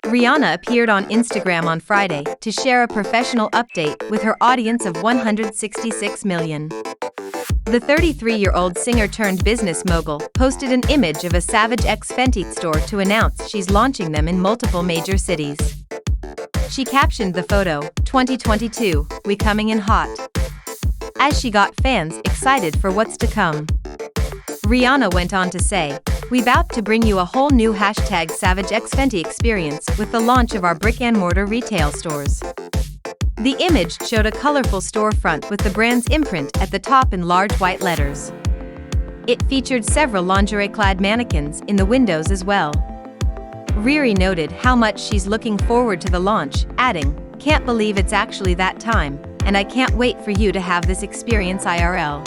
Rihanna appeared on Instagram on Friday to share a professional update with her audience of 166 million. The 33-year-old singer-turned-business mogul posted an image of a Savage X Fenty store to announce she's launching them in multiple major cities. She captioned the photo, "2022, we coming in hot," as she got fans excited for what's to come. Rihanna went on to say, "We bout to bring you a whole new #Savage X Fenty experience with the launch of our brick-and-mortar retail stores." The image showed a colorful storefront with the brand's imprint at the top in large white letters. It featured several lingerie-clad mannequins in the windows as well. Riri noted how much she's looking forward to the launch, adding, "Can't believe it's actually that time, and I can't wait for you to have this experience IRL."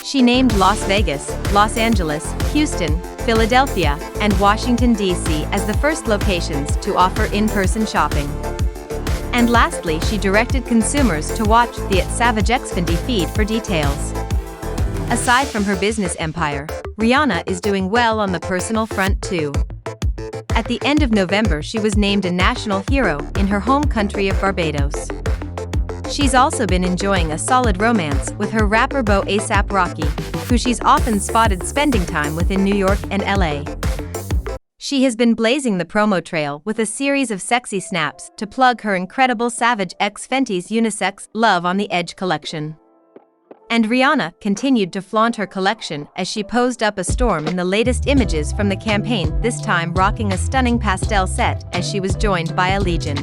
She named Las Vegas, Los Angeles, Houston, Philadelphia, and Washington, D.C. as the first locations to offer in-person shopping. And lastly, she directed consumers to watch the @Savage X Fenty feed for details. Aside from her business empire, Rihanna is doing well on the personal front too. At the end of November, she was named a national hero in her home country of Barbados. She's also been enjoying a solid romance with her rapper beau A$AP Rocky, who she's often spotted spending time with in New York and LA. She has been blazing the promo trail with a series of sexy snaps to plug her incredible Savage X Fenty's unisex Love on the Edge collection. And Rihanna continued to flaunt her collection as she posed up a storm in the latest images from the campaign, this time rocking a stunning pastel set as she was joined by a legion.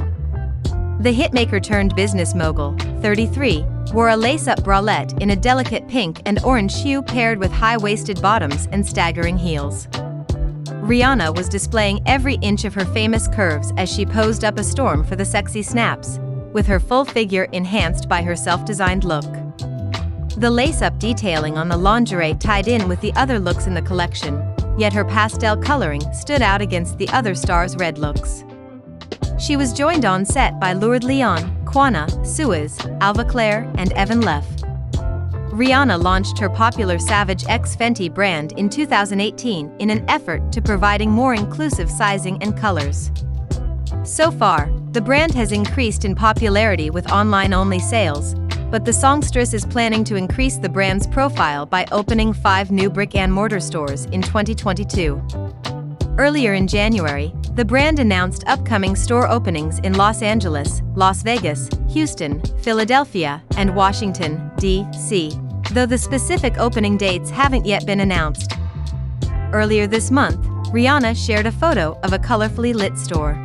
The hitmaker-turned-business mogul, 33, wore a lace-up bralette in a delicate pink and orange hue paired with high-waisted bottoms and staggering heels. Rihanna was displaying every inch of her famous curves as she posed up a storm for the sexy snaps, with her full figure enhanced by her self-designed look. The lace-up detailing on the lingerie tied in with the other looks in the collection, yet her pastel coloring stood out against the other stars' red looks. She was joined on set by Lurid Leon, Quana, Suez, Alva Claire, and Evan Leff. Rihanna launched her popular Savage X Fenty brand in 2018 in an effort to providing more inclusive sizing and colors. So far, the brand has increased in popularity with online-only sales, but the songstress is planning to increase the brand's profile by opening 5 new brick-and-mortar stores in 2022. Earlier in January, the brand announced upcoming store openings in Los Angeles, Las Vegas, Houston, Philadelphia, and Washington, D.C., though the specific opening dates haven't yet been announced. Earlier this month, Rihanna shared a photo of a colorfully lit store.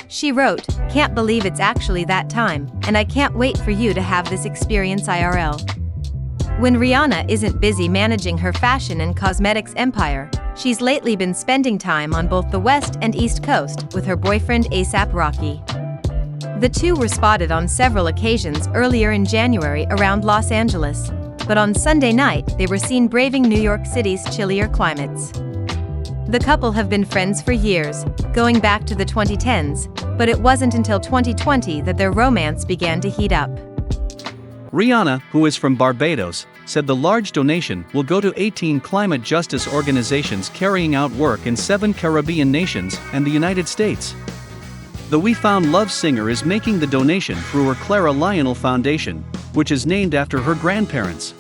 She wrote, "Can't believe it's actually that time, and I can't wait for you to have this experience IRL." When Rihanna isn't busy managing her fashion and cosmetics empire, she's lately been spending time on both the West and East Coast with her boyfriend A$AP Rocky. The two were spotted on several occasions earlier in January around Los Angeles, but on Sunday night they were seen braving New York City's chillier climates. The couple have been friends for years, going back to the 2010s, but it wasn't until 2020 that their romance began to heat up. Rihanna, who is from Barbados, said the large donation will go to 18 climate justice organizations carrying out work in 7 Caribbean nations and the United States. The We Found Love singer is making the donation through her Clara Lionel Foundation, which is named after her grandparents.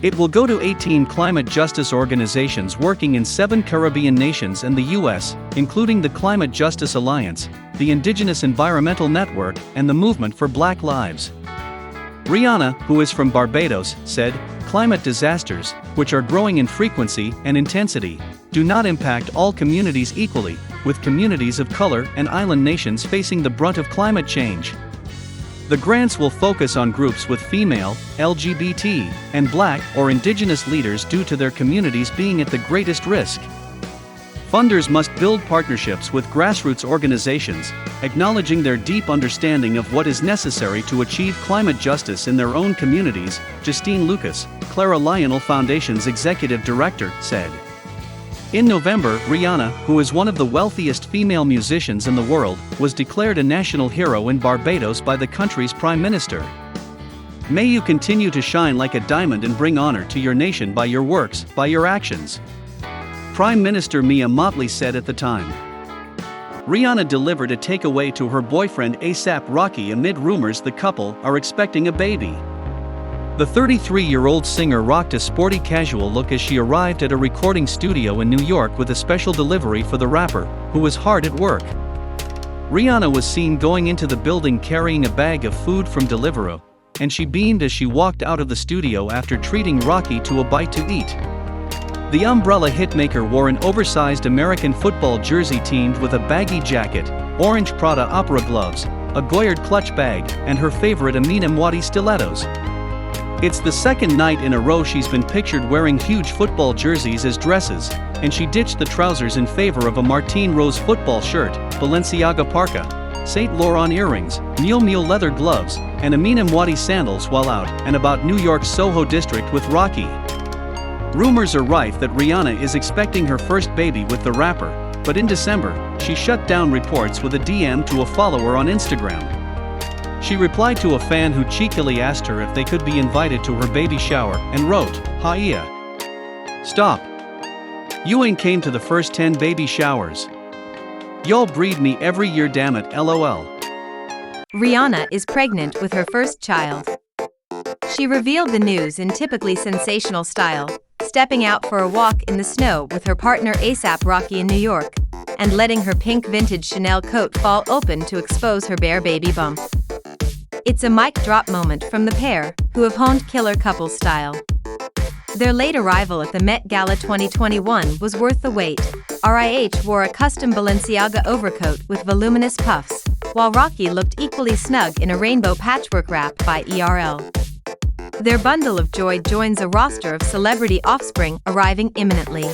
It will go to 18 climate justice organizations working in 7 Caribbean nations and the U.S., including the Climate Justice Alliance, the Indigenous Environmental Network, and the Movement for Black Lives. Rihanna, who is from Barbados, said, "Climate disasters, which are growing in frequency and intensity, do not impact all communities equally, with communities of color and island nations facing the brunt of climate change. The grants will focus on groups with female, LGBT, and Black or Indigenous leaders due to their communities being at the greatest risk. Funders must build partnerships with grassroots organizations, acknowledging their deep understanding of what is necessary to achieve climate justice in their own communities," Justine Lucas, Clara Lionel Foundation's executive director, said. In November, Rihanna, who is one of the wealthiest female musicians in the world, was declared a national hero in Barbados by the country's prime minister. "May you continue to shine like a diamond and bring honor to your nation by your works, by your actions," Prime Minister Mia Mottley said at the time. Rihanna delivered a takeaway to her boyfriend A$AP Rocky amid rumors the couple are expecting a baby. The 33-year-old singer rocked a sporty casual look as she arrived at a recording studio in New York with a special delivery for the rapper, who was hard at work. Rihanna was seen going into the building carrying a bag of food from Deliveroo, and she beamed as she walked out of the studio after treating Rocky to a bite to eat. The Umbrella hitmaker wore an oversized American football jersey teamed with a baggy jacket, orange Prada opera gloves, a Goyard clutch bag, and her favorite Amina Mwati stilettos. It's the second night in a row she's been pictured wearing huge football jerseys as dresses, and she ditched the trousers in favor of a Martine Rose football shirt, Balenciaga parka, Saint Laurent earrings, Miu Miu leather gloves, and Amina Mwati sandals while out and about New York's Soho district with Rocky. Rumors are rife that Rihanna is expecting her first baby with the rapper, but in December, she shut down reports with a DM to a follower on Instagram. She replied to a fan who cheekily asked her if they could be invited to her baby shower and wrote, "Hiya. Stop. You ain't came to the first 10 baby showers. Y'all breed me every year, damn it, lol." Rihanna is pregnant with her first child. She revealed the news in typically sensational style, stepping out for a walk in the snow with her partner A$AP Rocky in New York, and letting her pink vintage Chanel coat fall open to expose her bare baby bump. It's a mic drop moment from the pair, who have honed killer couple style. Their late arrival at the Met Gala 2021 was worth the wait. RIH wore a custom Balenciaga overcoat with voluminous puffs, while Rocky looked equally snug in a rainbow patchwork wrap by ERL. Their bundle of joy joins a roster of celebrity offspring arriving imminently.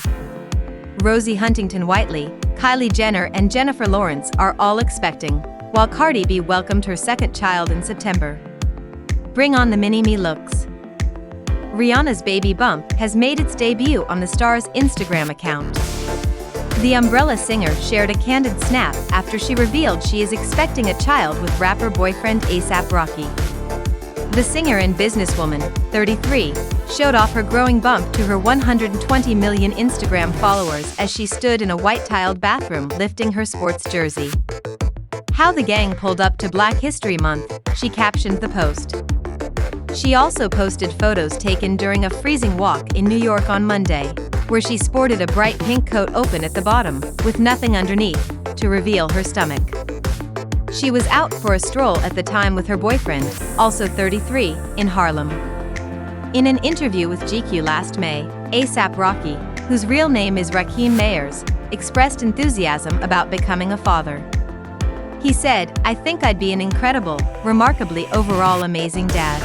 Rosie Huntington-Whiteley, Kylie Jenner and Jennifer Lawrence are all expecting, while Cardi B welcomed her second child in September. Bring on the mini-me looks. Rihanna's baby bump has made its debut on the star's Instagram account. The Umbrella singer shared a candid snap after she revealed she is expecting a child with rapper boyfriend A$AP Rocky. The singer and businesswoman, 33, showed off her growing bump to her 120 million Instagram followers as she stood in a white-tiled bathroom lifting her sports jersey. "How the gang pulled up to Black History Month," she captioned the post. She also posted photos taken during a freezing walk in New York on Monday, where she sported a bright pink coat open at the bottom, with nothing underneath, to reveal her stomach. She was out for a stroll at the time with her boyfriend, also 33, in Harlem. In an interview with GQ last May, A$AP Rocky, whose real name is Raheem Mayers, expressed enthusiasm about becoming a father. He said, "I think I'd be an incredible, remarkably overall amazing dad.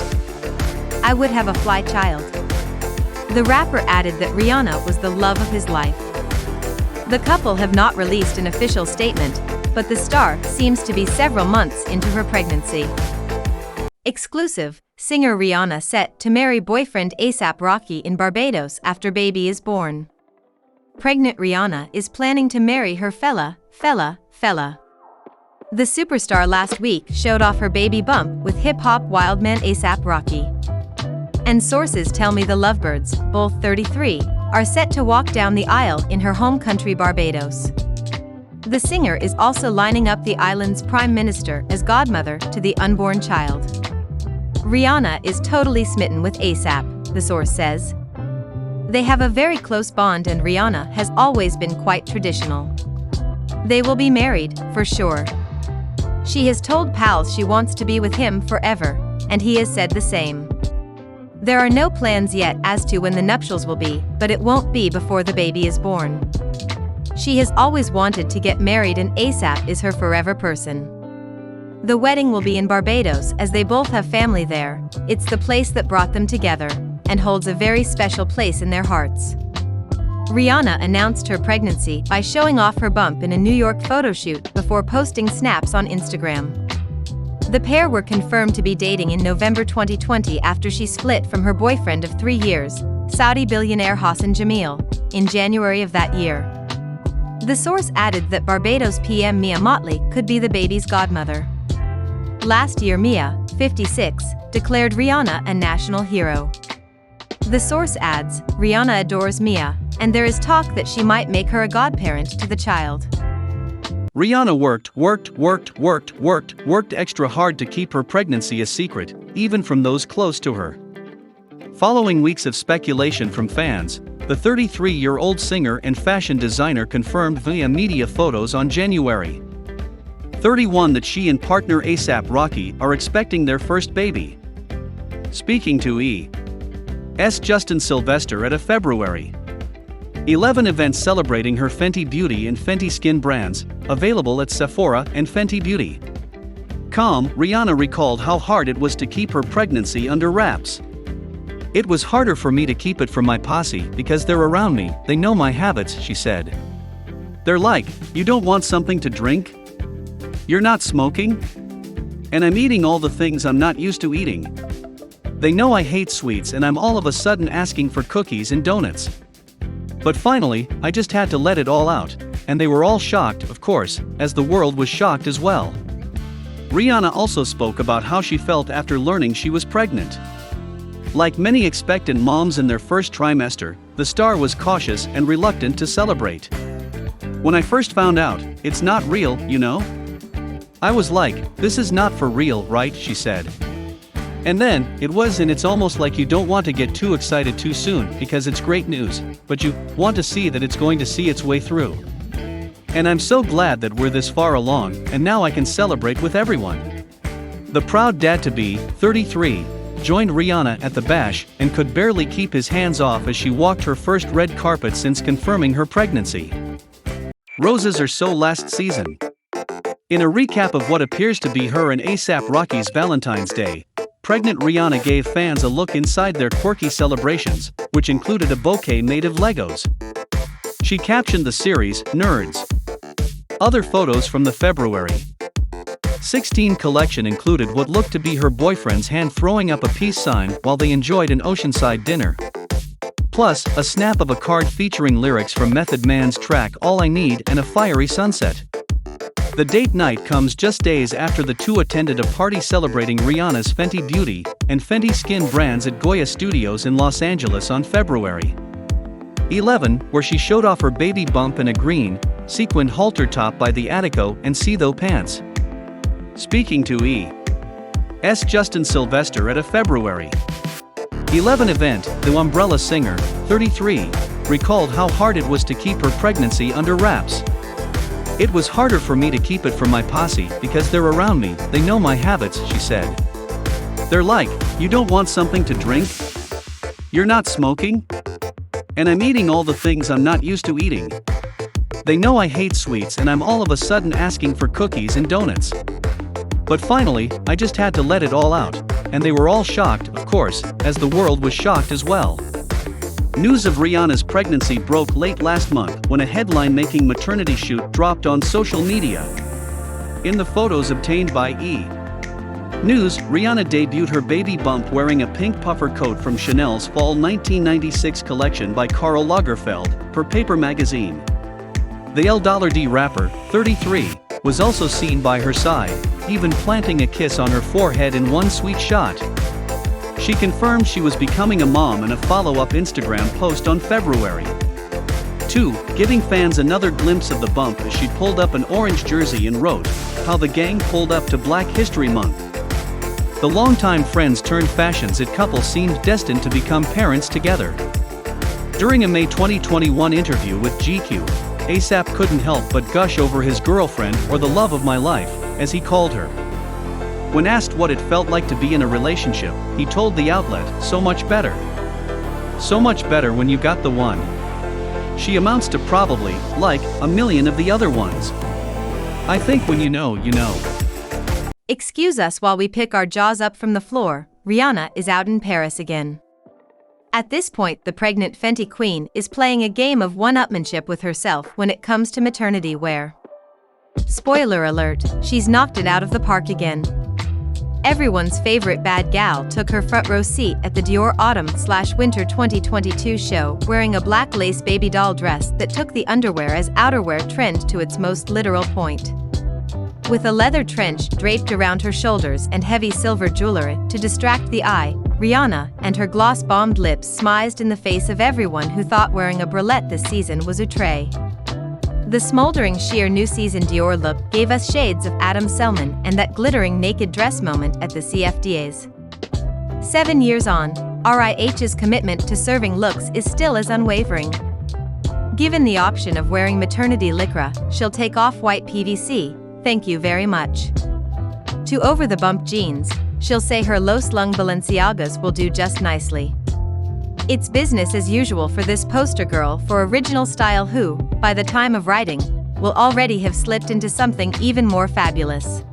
I would have a fly child." The rapper added that Rihanna was the love of his life. The couple have not released an official statement, but the star seems to be several months into her pregnancy. Exclusive, singer Rihanna set to marry boyfriend A$AP Rocky in Barbados after baby is born. Pregnant Rihanna is planning to marry her fella. The superstar last week showed off her baby bump with hip-hop wildman A$AP Rocky. And sources tell me the lovebirds, both 33, are set to walk down the aisle in her home country Barbados. The singer is also lining up the island's prime minister as godmother to the unborn child. Rihanna is totally smitten with A$AP, the source says. They have a very close bond and Rihanna has always been quite traditional. They will be married, for sure. She has told pals she wants to be with him forever, and he has said the same. There are no plans yet as to when the nuptials will be, but it won't be before the baby is born. She has always wanted to get married and A$AP is her forever person. The wedding will be in Barbados as they both have family there. It's the place that brought them together, and holds a very special place in their hearts. Rihanna announced her pregnancy by showing off her bump in a New York photo shoot before posting snaps on Instagram. The pair were confirmed to be dating in November 2020 after she split from her boyfriend of 3 years, Saudi billionaire Hassan Jameel, in January of that year. The source added that Barbados PM Mia Motley could be the baby's godmother. Last year Mia, 56, declared Rihanna a national hero. The source adds, Rihanna adores Mia, and there is talk that she might make her a godparent to the child. Rihanna worked extra hard to keep her pregnancy a secret, even from those close to her. Following weeks of speculation from fans, the 33-year-old singer and fashion designer confirmed via media photos on January 31 that she and partner A$AP Rocky are expecting their first baby. Speaking to E!'s Justin Sylvester at a February 11 event celebrating her Fenty Beauty and Fenty Skin brands, available at Sephora and Fenty Beauty. Rihanna recalled how hard it was to keep her pregnancy under wraps. "It was harder for me to keep it from my posse because they're around me, they know my habits," she said. "They're like, you don't want something to drink? You're not smoking? And I'm eating all the things I'm not used to eating. They know I hate sweets and I'm all of a sudden asking for cookies and donuts. But finally, I just had to let it all out, and they were all shocked, of course, as the world was shocked as well." Rihanna also spoke about how she felt after learning she was pregnant. Like many expectant moms in their first trimester, the star was cautious and reluctant to celebrate. "When I first found out, it's not real, you know? I was like, this is not for real, right?" she said. "And then, it was, and it's almost like you don't want to get too excited too soon because it's great news, but you want to see that it's going to see its way through. And I'm so glad that we're this far along, and now I can celebrate with everyone." The proud dad-to-be, 33, joined Rihanna at the bash and could barely keep his hands off as she walked her first red carpet since confirming her pregnancy. Roses are so last season. In a recap of what appears to be her and A$AP Rocky's Valentine's Day, pregnant Rihanna gave fans a look inside their quirky celebrations, which included a bouquet made of Legos. She captioned the series, "Nerdz." Other photos from the February 16 collection included what looked to be her boyfriend's hand throwing up a peace sign while they enjoyed an oceanside dinner. Plus, a snap of a card featuring lyrics from Method Man's track All I Need and a fiery sunset. The date night comes just days after the two attended a party celebrating Rihanna's Fenty Beauty and Fenty Skin brands at Goya Studios in Los Angeles on February 11, where she showed off her baby bump in a green, sequined halter top by the Attico and See-Tho pants. Speaking to E!'s Justin Sylvester at a February 11 event, the Umbrella singer, 33, recalled how hard it was to keep her pregnancy under wraps. "It was harder for me to keep it from my posse because they're around me, they know my habits," she said. "They're like, you don't want something to drink? You're not smoking? And I'm eating all the things I'm not used to eating. They know I hate sweets and I'm all of a sudden asking for cookies and donuts. But finally, I just had to let it all out, and they were all shocked, of course, as the world was shocked as well." News of Rihanna's pregnancy broke late last month when a headline-making maternity shoot dropped on social media. In the photos obtained by E!News, Rihanna debuted her baby bump wearing a pink puffer coat from Chanel's Fall 1996 collection by Karl Lagerfeld, per Paper magazine. The LDD rapper, 33, was also seen by her side, even planting a kiss on her forehead in one sweet shot. She confirmed she was becoming a mom in a follow-up Instagram post on February 2, giving fans another glimpse of the bump as she pulled up an orange jersey and wrote, "How the gang pulled up to Black History Month." The longtime friends turned fashions it couple seemed destined to become parents together. During a May 2021 interview with GQ, A$AP couldn't help but gush over his girlfriend, or the love of my life, as he called her. When asked what it felt like to be in a relationship, he told the outlet, "So much better. So much better when you got the one. She amounts to probably, like, a million of the other ones. I think when you know, you know." Excuse us while we pick our jaws up from the floor. Rihanna is out in Paris again. At this point, the pregnant Fenty queen is playing a game of one-upmanship with herself when it comes to maternity wear. Spoiler alert, she's knocked it out of the park again. Everyone's favorite bad gal took her front row seat at the Dior Autumn/Winter 2022 show wearing a black lace baby doll dress that took the underwear as outerwear trend to its most literal point. With a leather trench draped around her shoulders and heavy silver jewelry to distract the eye, Rihanna and her gloss-bombed lips smized in the face of everyone who thought wearing a bralette this season was outre. The smoldering sheer new season Dior look gave us shades of Adam Selman and that glittering naked dress moment at the CFDAs. 7 years on, RIH's commitment to serving looks is still as unwavering. Given the option of wearing maternity lycra, she'll take off white PVC, thank you very much. To over-the-bump jeans, she'll say her low-slung Balenciagas will do just nicely. It's business as usual for this poster girl for original style who, by the time of writing, will already have slipped into something even more fabulous.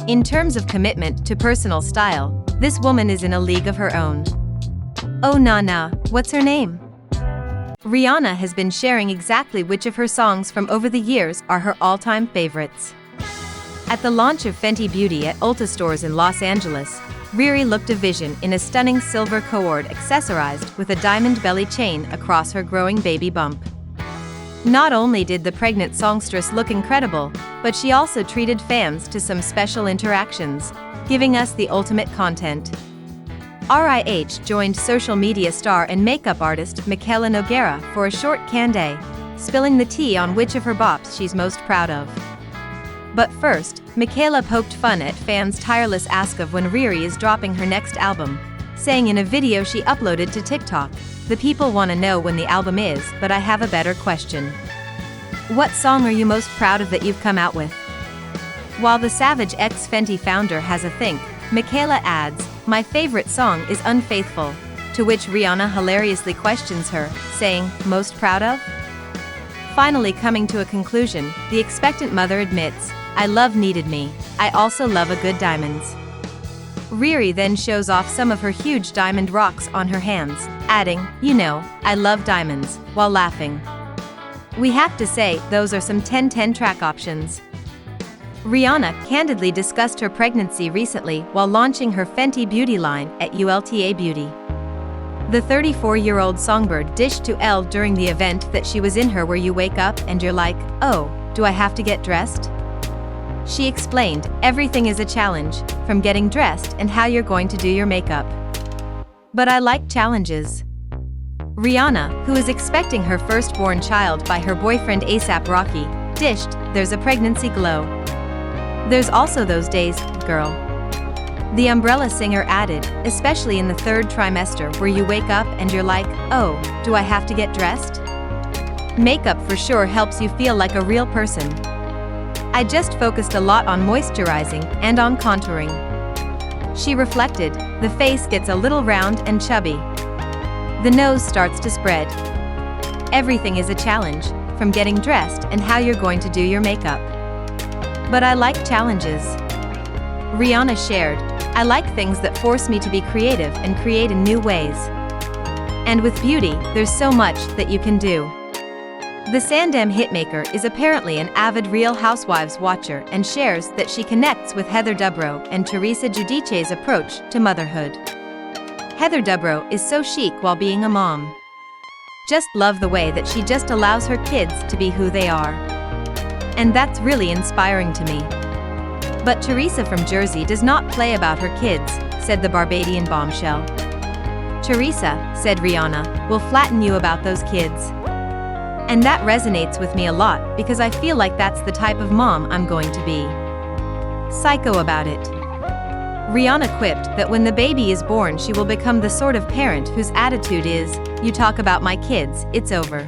In terms of commitment to personal style, this woman is in a league of her own. Oh nah, what's her name? Rihanna has been sharing exactly which of her songs from over the years are her all-time favorites. At the launch of Fenty Beauty at Ulta stores in Los Angeles, Riri looked a vision in a stunning silver cord accessorized with a diamond belly chain across her growing baby bump. Not only did the pregnant songstress look incredible, but she also treated fans to some special interactions, giving us the ultimate content. RIH joined social media star and makeup artist Michaela Nogueira for a short candid, spilling the tea on which of her bops she's most proud of. But first, Michaela poked fun at fans' tireless ask of when Riri is dropping her next album, saying in a video she uploaded to TikTok, "The people want to know when the album is, but I have a better question. What song are you most proud of that you've come out with?" While the Savage X Fenty founder has a think, Michaela adds, "My favorite song is Unfaithful," to which Rihanna hilariously questions her, saying, "Most proud of?" Finally coming to a conclusion, the expectant mother admits, "I love Needed Me, I also love a good diamonds." Riri then shows off some of her huge diamond rocks on her hands, adding, "You know, I love diamonds," while laughing. We have to say, those are some 10/10 track options. Rihanna candidly discussed her pregnancy recently while launching her Fenty Beauty line at ULTA Beauty. The 34-year-old songbird dished to Elle during the event that she was in her where you wake up and you're like, "Oh, do I have to get dressed?" She explained, "Everything is a challenge, from getting dressed and how you're going to do your makeup. But I like challenges." Rihanna, who is expecting her firstborn child by her boyfriend A$AP Rocky, dished, "There's a pregnancy glow. There's also those days, girl." The Umbrella singer added, "Especially in the 3rd trimester where you wake up and you're like, oh, do I have to get dressed? Makeup for sure helps you feel like a real person. I just focused a lot on moisturizing and on contouring." She reflected, "The face gets a little round and chubby. The nose starts to spread. Everything is a challenge, from getting dressed and how you're going to do your makeup. But I like challenges." Rihanna shared, "I like things that force me to be creative and create in new ways. And with beauty, there's so much that you can do." The Sandam hitmaker is apparently an avid Real Housewives watcher and shares that she connects with Heather Dubrow and Teresa Giudice's approach to motherhood. Heather Dubrow is so chic while being a mom. Just love the way that she just allows her kids to be who they are. And that's really inspiring to me. But Teresa from Jersey does not play about her kids, said the Barbadian bombshell. "Teresa," said Rihanna, "will flatten you about those kids. And that resonates with me a lot because I feel like that's the type of mom I'm going to be. Psycho about it." Rihanna quipped that when the baby is born she will become the sort of parent whose attitude is, "You talk about my kids, it's over."